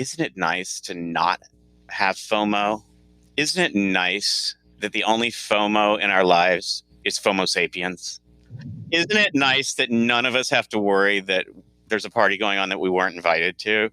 isn't it nice to not have FOMO? Isn't it nice that the only FOMO in our lives is FOMO Sapiens? Isn't it nice that none of us have to worry that there's a party going on that we weren't invited to?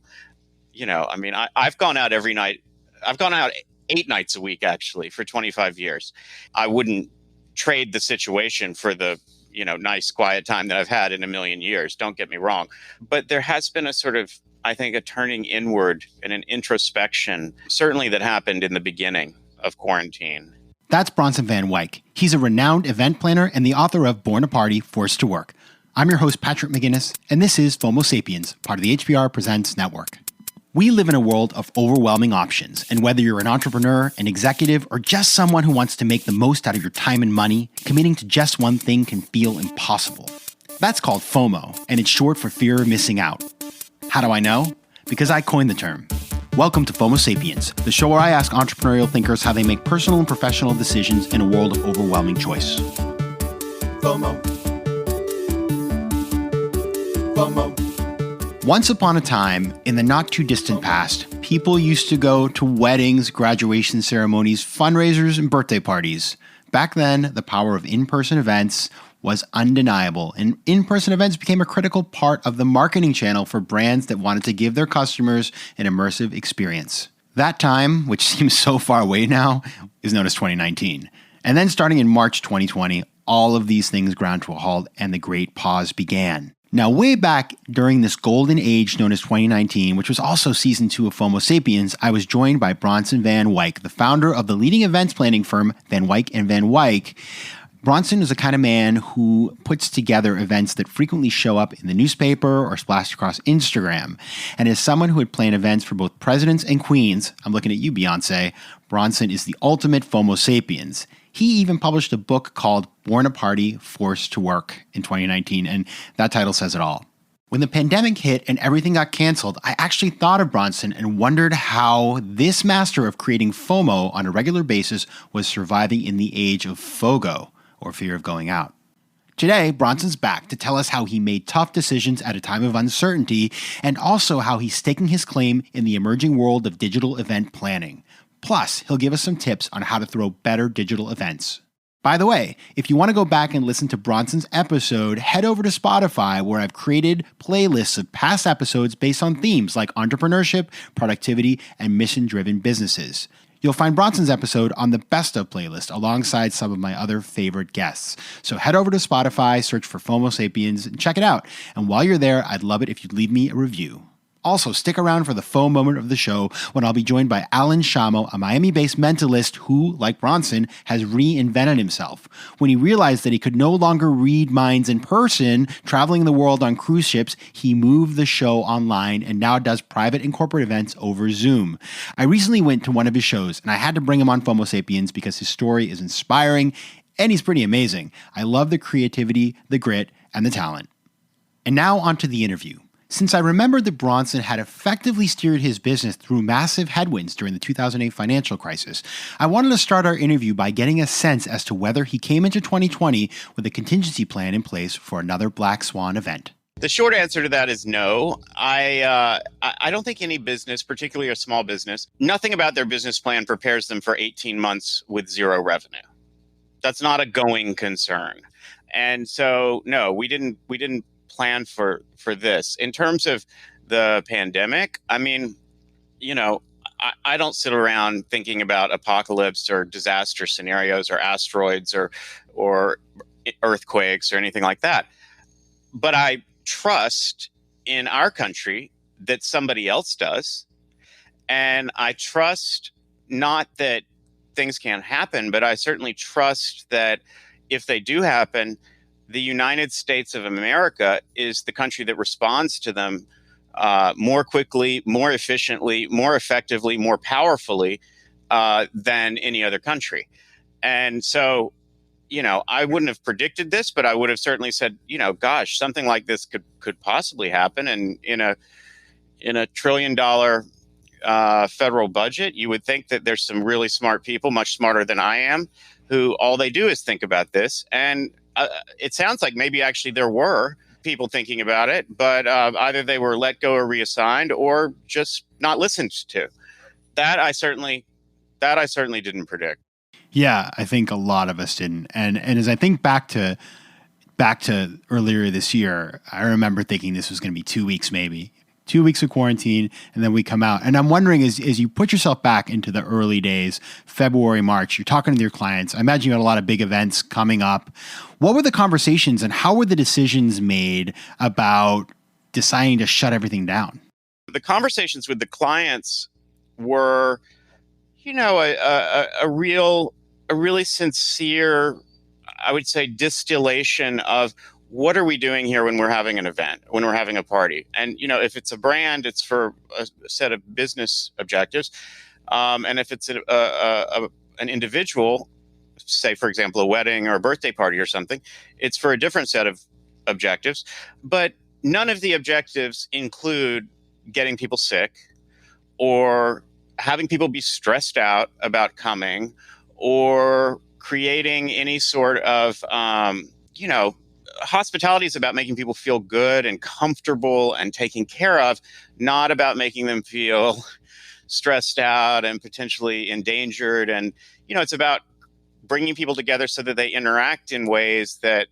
I mean, I've gone out every night. I've gone out 8 nights a week, actually, for 25 years. I wouldn't trade the situation for the, nice, quiet time that I've had in a million years. Don't get me wrong. But there has been a sort of, I think, a turning inward and an introspection, certainly that happened in the beginning of quarantine. That's Bronson Van Wyck. He's a renowned event planner and the author of Born to Party, Forced to Work. I'm your host, Patrick McGinnis, and this is FOMO Sapiens, part of the HBR Presents Network. We live in a world of overwhelming options, and whether you're an entrepreneur, an executive, or just someone who wants to make the most out of your time and money, committing to just one thing can feel impossible. That's called FOMO, and it's short for fear of missing out. How do I know? Because I coined the term. Welcome to FOMO Sapiens, the show where I ask entrepreneurial thinkers how they make personal and professional decisions in a world of overwhelming choice. FOMO. FOMO. Once upon a time, in the not-too-distant past, people used to go to weddings, graduation ceremonies, fundraisers, and birthday parties. Back then, the power of in-person events was undeniable, and in-person events became a critical part of the marketing channel for brands that wanted to give their customers an immersive experience. That time, which seems so far away now, is known as 2019. And then starting in March 2020, all of these things ground to a halt and the great pause began. Now, way back during this golden age known as 2019, which was also season 2 of FOMO Sapiens, I was joined by Bronson Van Wyck, the founder of the leading events planning firm Van Wyck and Van Wyck. Bronson is the kind of man who puts together events that frequently show up in the newspaper or splash across Instagram. And as someone who had planned events for both presidents and queens, I'm looking at you, Beyonce, Bronson is the ultimate FOMO Sapiens. He even published a book called Born to Party, Forced to Work in 2019, and that title says it all. When the pandemic hit and everything got canceled, I actually thought of Bronson and wondered how this master of creating FOMO on a regular basis was surviving in the age of FOGO, or fear of going out. Today, Bronson's back to tell us how he made tough decisions at a time of uncertainty, and also how he's staking his claim in the emerging world of digital event planning. Plus, he'll give us some tips on how to throw better digital events. By the way, if you want to go back and listen to Bronson's episode, head over to Spotify, where I've created playlists of past episodes based on themes like entrepreneurship, productivity, and mission-driven businesses. You'll find Bronson's episode on the Best of playlist alongside some of my other favorite guests. So head over to Spotify, search for FOMO Sapiens, and check it out. And while you're there, I'd love it if you'd leave me a review. Also, stick around for the faux moment of the show when I'll be joined by Alan Shamo, a Miami-based mentalist who, like Bronson, has reinvented himself. When he realized that he could no longer read minds in person, traveling the world on cruise ships, he moved the show online and now does private and corporate events over Zoom. I recently went to one of his shows, and I had to bring him on FOMO Sapiens because his story is inspiring and he's pretty amazing. I love the creativity, the grit, and the talent. And now onto the interview. Since I remembered that Bronson had effectively steered his business through massive headwinds during the 2008 financial crisis, I wanted to start our interview by getting a sense as to whether he came into 2020 with a contingency plan in place for another Black Swan event. The short answer to that is no. I don't think any business, particularly a small business, nothing about their business plan prepares them for 18 months with zero revenue. That's not a going concern. And so, no, we didn't plan for this. In terms of the pandemic, I mean, I don't sit around thinking about apocalypse or disaster scenarios or asteroids or earthquakes or anything like that. But I trust in our country that somebody else does. And I trust not that things can't happen, but I certainly trust that if they do happen, the United States of America is the country that responds to them more quickly, more efficiently, more effectively, more powerfully than any other country. And so, I wouldn't have predicted this, but I would have certainly said, gosh, something like this could possibly happen. And in a $1 trillion federal budget, you would think that there's some really smart people, much smarter than I am, who all they do is think about this. And it sounds like maybe actually there were people thinking about it, but either they were let go or reassigned or just not listened to. That I certainly didn't predict. Yeah, I think a lot of us didn't. And as I think back to earlier this year, I remember thinking this was going to be 2 weeks, maybe 2 weeks of quarantine, and then we come out. And I'm wondering, as you put yourself back into the early days, February, March, you're talking to your clients. I imagine you had a lot of big events coming up. What were the conversations and how were the decisions made about deciding to shut everything down? The conversations with the clients were, a really sincere, I would say, distillation of what are we doing here when we're having an event, when we're having a party. And, if it's a brand, it's for a set of business objectives. And if it's an individual, say, for example, a wedding or a birthday party or something, it's for a different set of objectives. But none of the objectives include getting people sick or having people be stressed out about coming or creating any sort of, hospitality is about making people feel good and comfortable and taken care of, not about making them feel stressed out and potentially endangered. And, it's about bringing people together so that they interact in ways that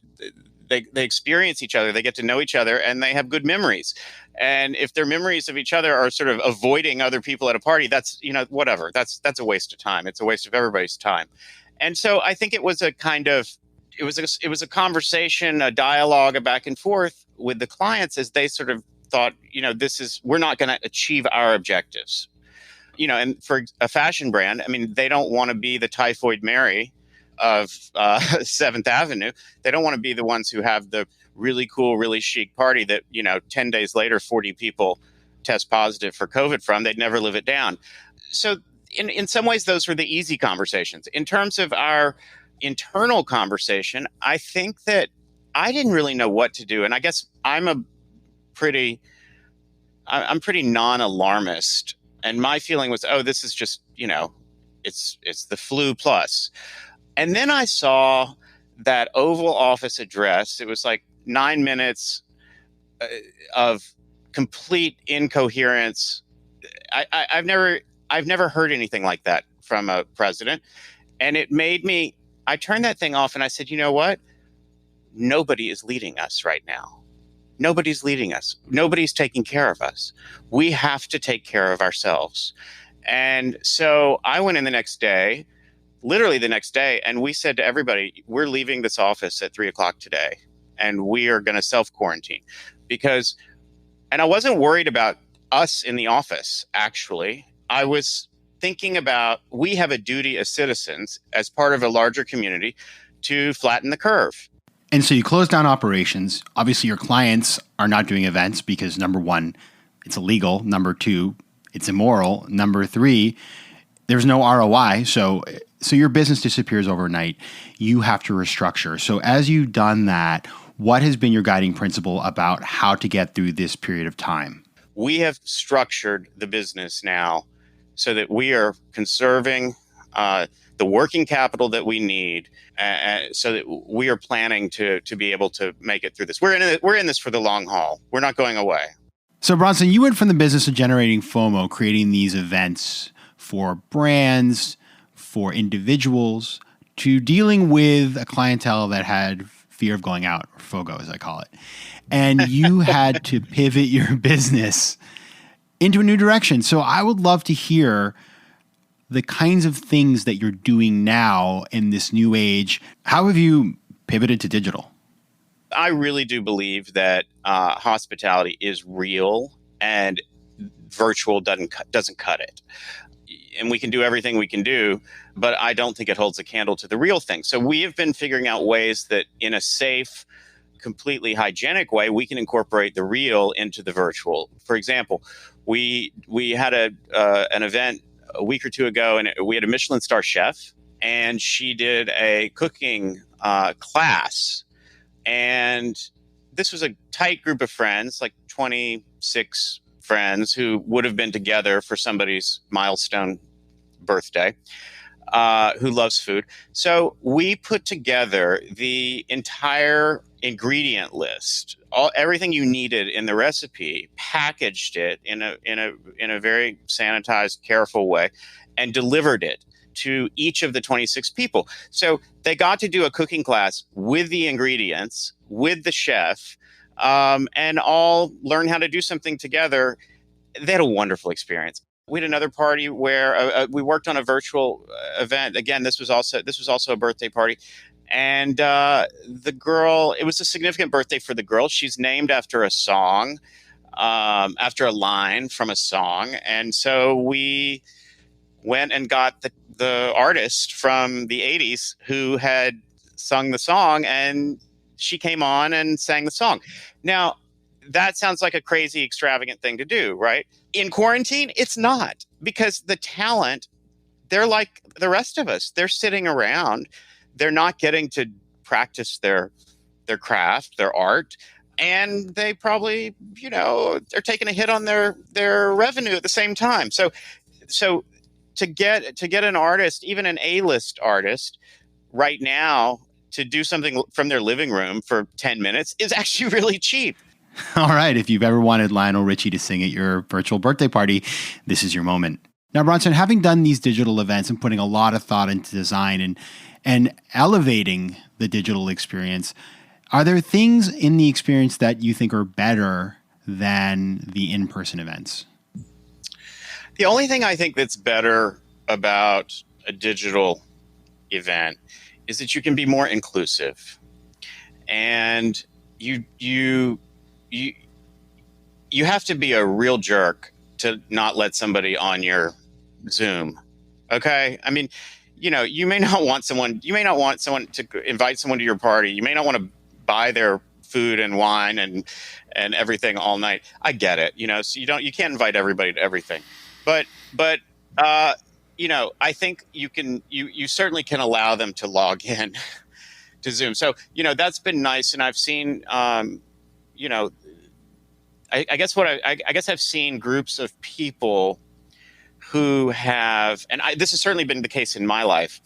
they experience each other, they get to know each other, and they have good memories. And if their memories of each other are sort of avoiding other people at a party, that's, whatever. That's a waste of time. It's a waste of everybody's time. And so I think it was a kind of, it was a conversation, a dialogue, a back and forth with the clients as they sort of thought, we're not going to achieve our objectives. And for a fashion brand, I mean, they don't want to be the Typhoid Mary of 7th Avenue. They don't want to be the ones who have the really cool, really chic party that, 10 days later, 40 people test positive for COVID from. They'd never live it down. So in some ways, those were the easy conversations. In terms of our internal conversation, I think that I didn't really know what to do. And I guess I'm pretty non-alarmist. And my feeling was, this is just, it's the flu plus. And then I saw that Oval Office address. It was like 9 minutes of complete incoherence. I've never heard anything like that from a president. And it made me, I turned that thing off and I said, you know what? Nobody is leading us right now. Nobody's leading us. Nobody's taking care of us. We have to take care of ourselves. And so I went in literally the next day, and we said to everybody, we're leaving this office at 3:00 today, and we are going to self-quarantine and I wasn't worried about us in the office, actually. I was thinking about, we have a duty as citizens, as part of a larger community, to flatten the curve. And so you close down operations. Obviously, your clients are not doing events because, number one, it's illegal. Number two, it's immoral. Number three, there's no ROI. So your business disappears overnight. You have to restructure. So as you've done that, what has been your guiding principle about how to get through this period of time? We have structured the business now so that we are conserving the working capital that we need, so that we are planning to be able to make it through this. We're in this for the long haul. We're not going away. So Bronson, you went from the business of generating FOMO, creating these events for brands, for individuals, to dealing with a clientele that had fear of going out, or FOGO as I call it. And you had to pivot your business into a new direction. So I would love to hear the kinds of things that you're doing now in this new age. How have you pivoted to digital? I really do believe that hospitality is real and virtual doesn't cut it. And we can do everything we can do, but I don't think it holds a candle to the real thing. So we have been figuring out ways that in a safe, completely hygienic way, we can incorporate the real into the virtual. For example, we had an event a week or two ago, and we had a Michelin star chef, and she did a cooking class. And this was a tight group of friends, like 26 friends who would have been together for somebody's milestone birthday, who loves food. So we put together the entire ingredient list, everything you needed in the recipe, packaged it in a very sanitized, careful way, and delivered it to each of the 26 people. So they got to do a cooking class with the ingredients, with the chef, and all learn how to do something together. They had a wonderful experience. We had another party where we worked on a virtual event. Again, this was also a birthday party, and the girl. It was a significant birthday for the girl. She's named after a song, after a line from a song, and so we went and got the artist from the 80s who had sung the song, and she came on and sang the song. Now, that sounds like a crazy, extravagant thing to do, right? In quarantine, it's not, because the talent, they're like the rest of us. They're sitting around. They're not getting to practice their craft, their art, and they probably, they're taking a hit on their revenue at the same time. So to get an artist, even an A-list artist, right now to do something from their living room for 10 minutes is actually really cheap. All right. If you've ever wanted Lionel Richie to sing at your virtual birthday party, this is your moment. Now, Bronson, having done these digital events and putting a lot of thought into design and elevating the digital experience, are there things in the experience that you think are better than the in-person events? The only thing I think that's better about a digital event is that you can be more inclusive, and you have to be a real jerk to not let somebody on your Zoom. Okay? I mean, you may not want someone to invite someone to your party. You may not want to buy their food and wine and everything all night. I get it. So you can't invite everybody to everything. But I think you certainly can allow them to log in to Zoom. So, that's been nice. And I've seen, I guess I've seen groups of people who have, and this has certainly been the case in my life.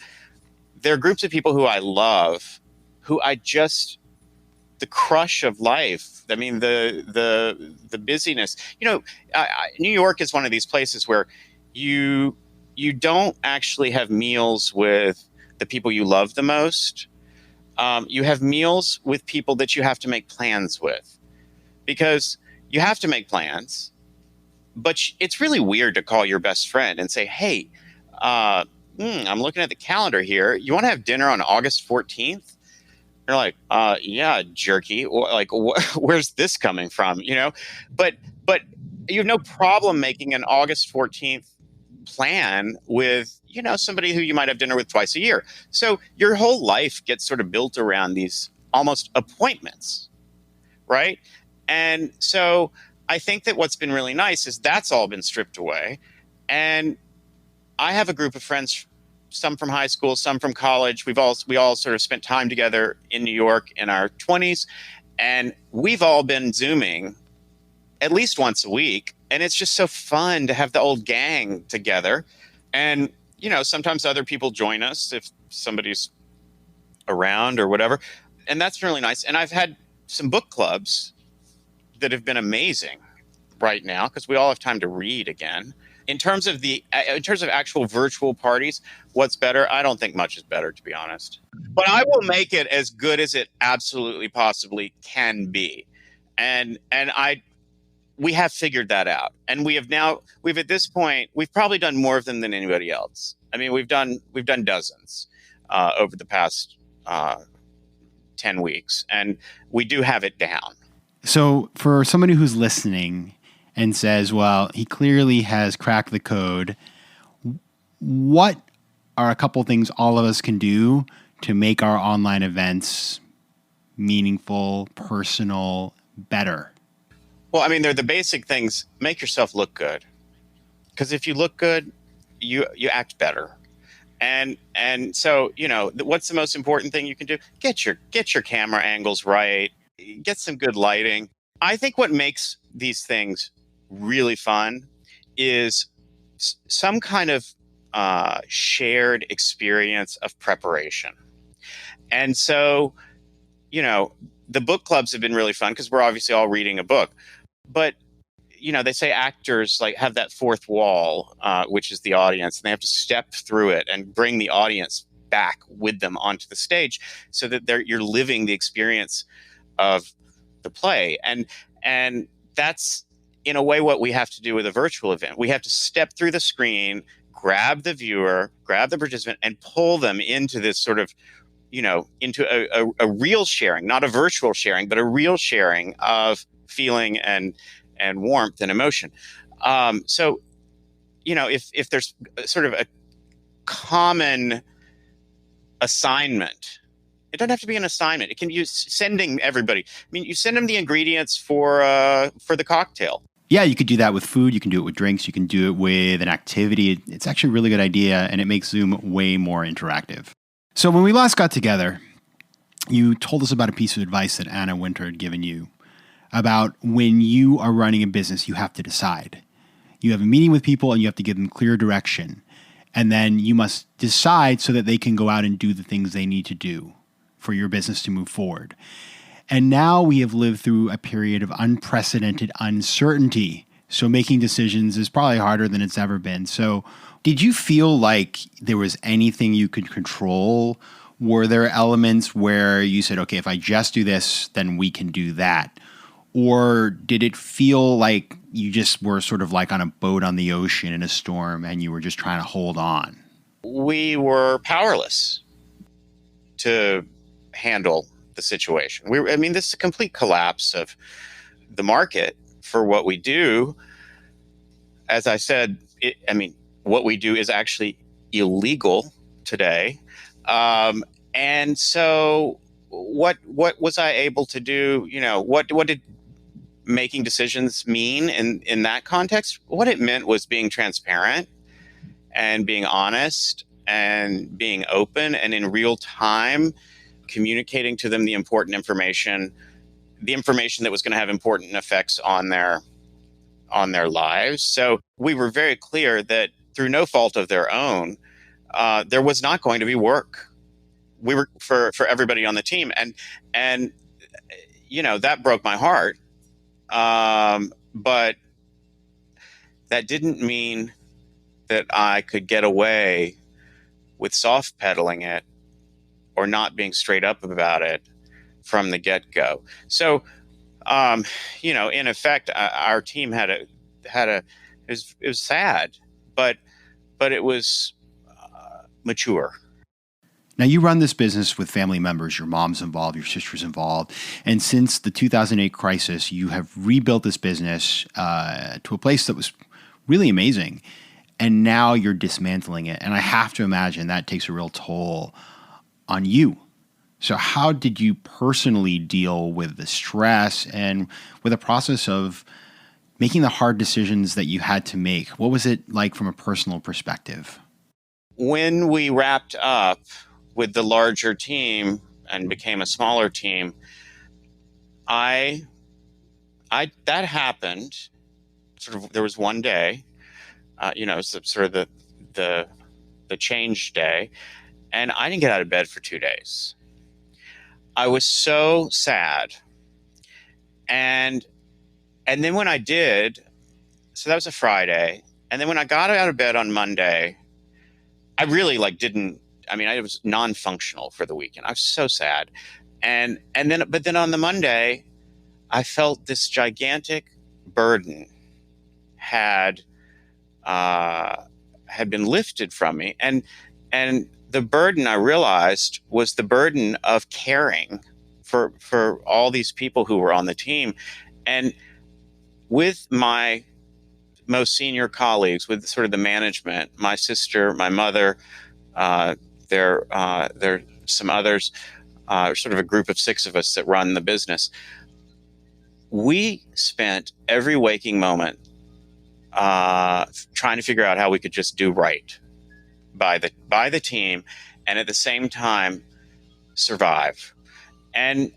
There are groups of people who I love, who the crush of life. I mean, the busyness. New York is one of these places where you don't actually have meals with the people you love the most. You have meals with people that you have to make plans with, because you have to make plans. But it's really weird to call your best friend and say, "Hey, I'm looking at the calendar here. You want to have dinner on August 14th?" They're like, "Yeah, jerky. Like, where's this coming from?" But you have no problem making an August 14th plan with somebody who you might have dinner with twice a year. So your whole life gets sort of built around these almost appointments, right? And so I think that what's been really nice is that's all been stripped away. And I have a group of friends, some from high school, some from college. We all sort of spent time together in New York in our 20s, and we've all been Zooming at least once a week. And it's just so fun to have the old gang together. And, sometimes other people join us if somebody's around or whatever. And that's really nice. And I've had some book clubs that have been amazing right now, because we all have time to read again. In terms of actual virtual parties, what's better? I don't think much is better, to be honest. But I will make it as good as it absolutely possibly can be. And we have figured that out. And we've at this point, we've probably done more of them than anybody else. I mean, we've done dozens over the past 10 weeks, and we do have it down. So for somebody who's listening and says, well, he clearly has cracked the code, what are a couple things all of us can do to make our online events meaningful, personal, better? Well, I mean, they're the basic things. Make yourself look good, because if you look good, you act better. And so, what's the most important thing you can do? Get your camera angles right. Get some good lighting. I think what makes these things really fun is some kind of shared experience of preparation. And so, the book clubs have been really fun because we're obviously all reading a book. But, they say actors like have that fourth wall, which is the audience, and they have to step through it and bring the audience back with them onto the stage so that you're living the experience of the play. And that's in a way what we have to do with a virtual event. We have to step through the screen, grab the viewer, grab the participant, and pull them into this sort of, into a real sharing, not a virtual sharing, but a real sharing of feeling and warmth and emotion. So, if there's sort of a common assignment, it doesn't have to be an assignment. It can be sending everybody. I mean, you send them the ingredients for the cocktail. Yeah, you could do that with food. You can do it with drinks. You can do it with an activity. It's actually a really good idea, and it makes Zoom way more interactive. So when we last got together, you told us about a piece of advice that Anna Winter had given you about when you are running a business, you have to decide. You have a meeting with people, and you have to give them clear direction. And then you must decide so that they can go out and do the things they need to do for your business to move forward. And now we have lived through a period of unprecedented uncertainty. So making decisions is probably harder than it's ever been. So did you feel like there was anything you could control? Were there elements where you said, okay, if I just do this, then we can do that? Or did it feel like you just were sort of like on a boat on the ocean in a storm and you were just trying to hold on? We were powerless to handle the situation. This is a complete collapse of the market for what we do. As I said, what we do is actually illegal today. And so what was I able to do? What did making decisions mean in that context? What it meant was being transparent and being honest and being open and in real time communicating to them the important information, the information that was going to have important effects on their lives. So we were very clear that through no fault of their own, there was not going to be work. We were for everybody on the team, and that broke my heart. But that didn't mean that I could get away with soft pedaling it or not being straight up about it from the get-go. So, in effect, our team it was sad, but it was mature. Now, you run this business with family members. Your mom's involved, your sister's involved. And since the 2008 crisis, you have rebuilt this business to a place that was really amazing. And now you're dismantling it. And I have to imagine that takes a real toll on you. So how did you personally deal with the stress and with the process of making the hard decisions that you had to make? What was it like from a personal perspective? When we wrapped up with the larger team and became a smaller team, that happened. There was one day, sort of the change day, and I didn't get out of bed for 2 days. I was so sad, and then when I did, so that was a Friday, and then when I got out of bed on Monday, I really I was non-functional for the weekend. I was so sad. But then on the Monday, I felt this gigantic burden had been lifted from me. And the burden, I realized, was the burden of caring for all these people who were on the team. And with my most senior colleagues, with sort of the management, my sister, my mother, there are some others, sort of a group of 6 of us that run the business. We spent every waking moment trying to figure out how we could just do right by the team, and at the same time survive. And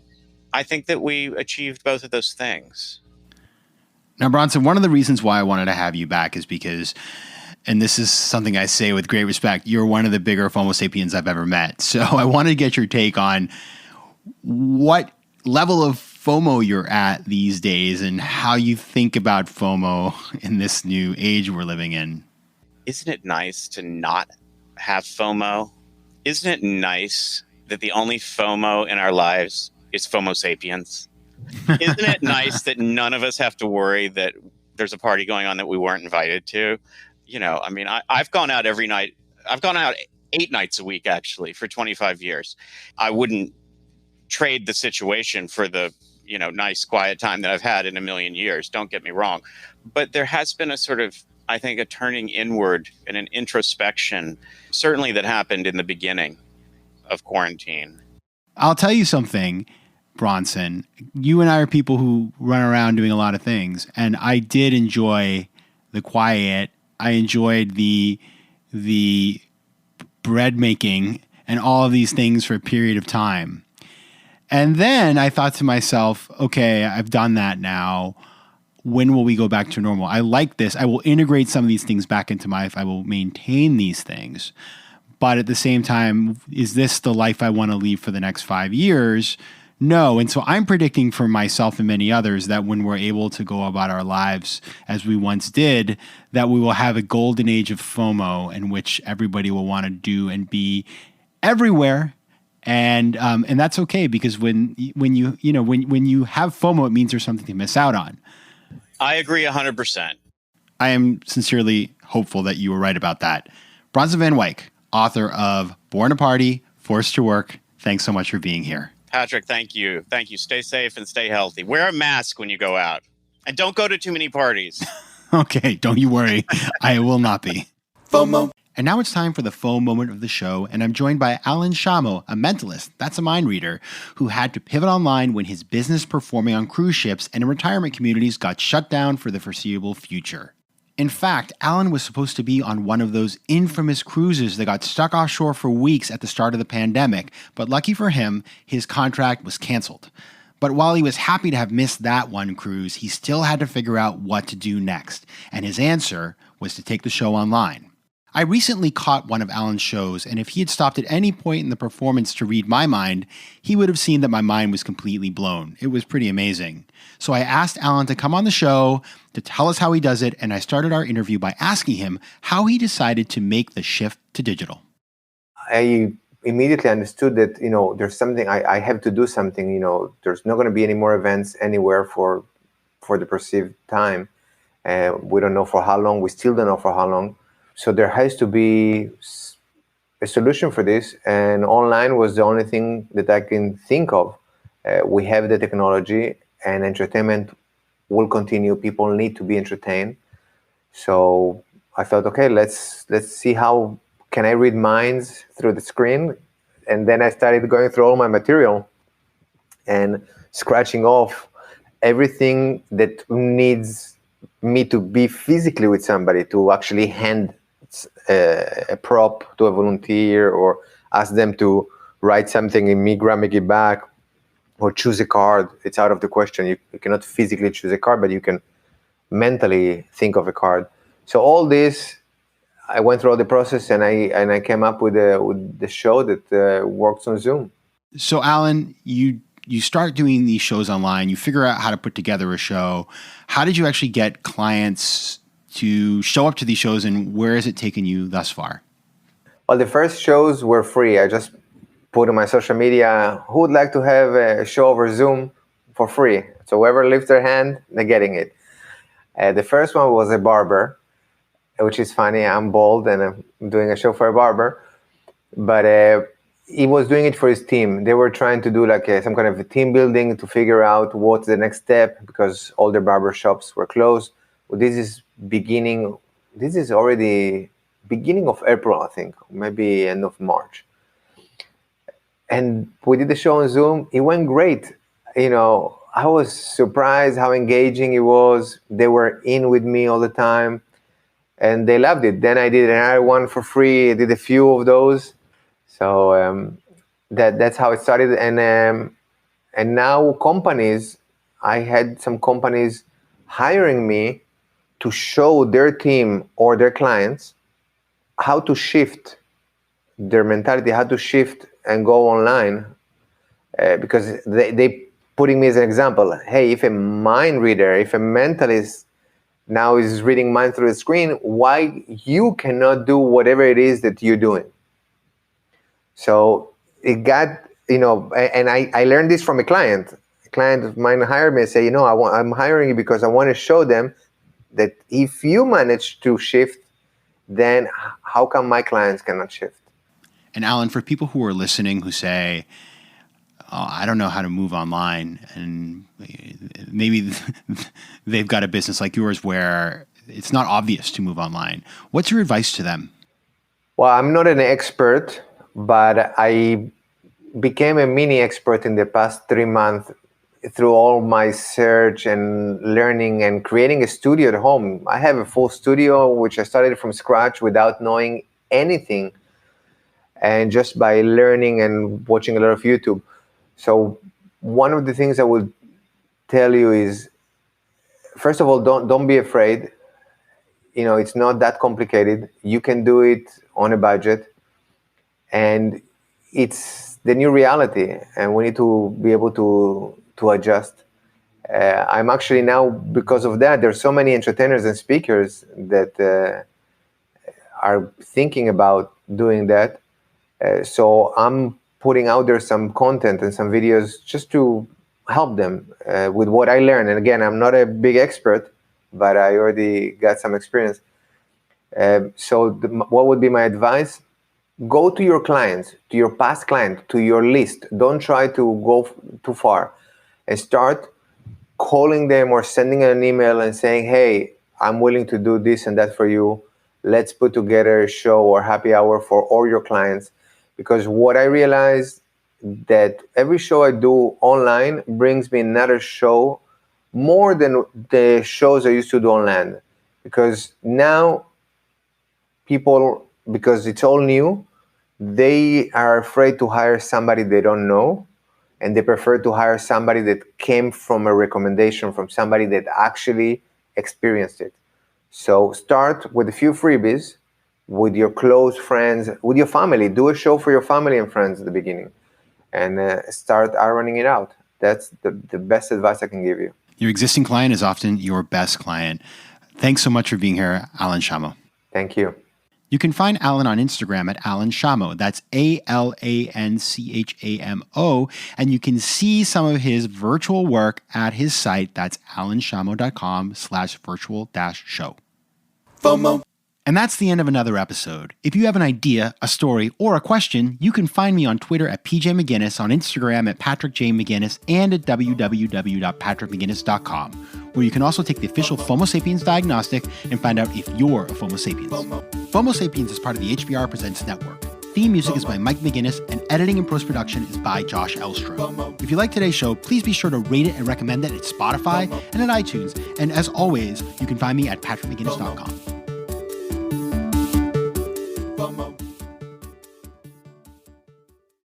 I think that we achieved both of those things. Now, Bronson, one of the reasons why I wanted to have you back is because, and this is something I say with great respect, you're one of the bigger FOMO sapiens I've ever met. So I wanted to get your take on what level of FOMO you're at these days and how you think about FOMO in this new age we're living in. Isn't it nice to not have FOMO? Isn't it nice that the only FOMO in our lives is FOMO Sapiens? Isn't it nice that none of us have to worry that there's a party going on that we weren't invited to? I mean, I've gone out every night. I've gone out 8 nights a week, actually, for 25 years. I wouldn't trade the situation for the, nice quiet time that I've had in a million years. Don't get me wrong. But there has been a sort of, I think, a turning inward and an introspection, certainly that happened in the beginning of quarantine. I'll tell you something, Bronson. You and I are people who run around doing a lot of things, and I did enjoy the quiet. I enjoyed the bread making and all of these things for a period of time. And then I thought to myself, okay, I've done that now. When will we go back to normal? I like this. I will integrate some of these things back into my life. I will maintain these things. But at the same time, is this the life I want to lead for the next 5 years? No. And so I'm predicting for myself and many others that when we're able to go about our lives as we once did, that we will have a golden age of FOMO in which everybody will want to do and be everywhere. And that's okay, because when you have FOMO, it means there's something to miss out on. I agree 100%. I am sincerely hopeful that you were right about that. Bronson Van Wyck, author of Born to Party, Forced to Work. Thanks so much for being here. Patrick, thank you. Thank you. Stay safe and stay healthy. Wear a mask when you go out. And don't go to too many parties. Okay, don't you worry. I will not be. FOMO. And now it's time for the FOMO moment of the show, and I'm joined by Alan Shamo, a mentalist, that's a mind reader, who had to pivot online when his business performing on cruise ships and in retirement communities got shut down for the foreseeable future. In fact, Alan was supposed to be on one of those infamous cruises that got stuck offshore for weeks at the start of the pandemic, but lucky for him, his contract was canceled. But while he was happy to have missed that one cruise, he still had to figure out what to do next, and his answer was to take the show online. I recently caught one of Alan's shows, and if he had stopped at any point in the performance to read my mind, he would have seen that my mind was completely blown. It was pretty amazing. So I asked Alan to come on the show to tell us how he does it, and I started our interview by asking him how he decided to make the shift to digital. I immediately understood that, there's something, I have to do something, there's not going to be any more events anywhere for the perceived time. We don't know for how long, we still don't know for how long. So there has to be a solution for this, and online was the only thing that I can think of. We have the technology, and entertainment will continue. People need to be entertained. So I thought, okay, let's see how can I read minds through the screen. And then I started going through all my material and scratching off everything that needs me to be physically with somebody, to actually hand a prop to a volunteer, or ask them to write something and me grabbing it back, or choose a card. It's out of the question. You cannot physically choose a card, but you can mentally think of a card. So all this, I went through all the process, and I came up with the show that works on Zoom. So Alan, you start doing these shows online. You figure out how to put together a show. How did you actually get clients to show up to these shows, and where has it taken you thus far? Well, the first shows were free. I just put on my social media, who would like to have a show over Zoom for free? So whoever lifts their hand, they're getting it. The first one was a barber, which is funny. I'm bald and I'm doing a show for a barber. But he was doing it for his team. They were trying to do like some kind of a team building to figure out what's the next step, because all the barber shops were closed. Well, this is already beginning of April, I think, maybe end of March. And we did the show on Zoom. It went great. I was surprised how engaging it was. They were in with me all the time, and they loved it. Then I did another one for free. I did a few of those. So that's how it started. And now companies, I had some companies hiring me to show their team or their clients how to shift their mentality, how to shift and go online, because they putting me as an example. Hey, if a mind reader, if a mentalist now is reading mind through the screen, why you cannot do whatever it is that you're doing? So it got, and I learned this from a client. A client of mine hired me and said, I'm hiring you because I want to show them that if you manage to shift, then how come my clients cannot shift? And Alan, for people who are listening who say, I don't know how to move online, and maybe they've got a business like yours where it's not obvious to move online, what's your advice to them? Well, I'm not an expert, but I became a mini expert in the past 3 months through all my search and learning and creating a studio at home. I have a full studio, which I started from scratch without knowing anything, and just by learning and watching a lot of YouTube. So one of the things I would tell you is, first of all, don't be afraid. It's not that complicated. You can do it on a budget, and it's the new reality, and we need to be able to adjust. I'm actually now, because of that, there's so many entertainers and speakers that are thinking about doing that. So I'm putting out there some content and some videos just to help them with what I learned. And again, I'm not a big expert, but I already got some experience. What would be my advice? Go to your clients, to your past client, to your list. Don't try to go too far, and start calling them or sending an email and saying, hey, I'm willing to do this and that for you. Let's put together a show or happy hour for all your clients. Because what I realized, that every show I do online brings me another show more than the shows I used to do on land. Because now people, because it's all new, they are afraid to hire somebody they don't know, and they prefer to hire somebody that came from a recommendation from somebody that actually experienced it. So start with a few freebies with your close friends, with your family. Do a show for your family and friends at the beginning, and start ironing it out. That's the best advice I can give you. Your existing client is often your best client. Thanks so much for being here, Alan Shamo. Thank you. You can find Alan on Instagram at Alan Shamo. That's ALANCHAMO. And you can see some of his virtual work at his site. That's alanshamo.com/virtual-show. FOMO. And that's the end of another episode. If you have an idea, a story, or a question, you can find me on Twitter at PJ McGinnis, on Instagram at Patrick J. McGinnis, and at www.patrickmcginnis.com, where you can also take the official FOMO Sapiens diagnostic and find out if you're a FOMO Sapiens. FOMO Sapiens is part of the HBR Presents Network. Theme music is by Mike McGinnis, and editing and post-production is by Josh Elstrom. If you like today's show, please be sure to rate it and recommend it at Spotify and at iTunes. And as always, you can find me at patrickmcginnis.com.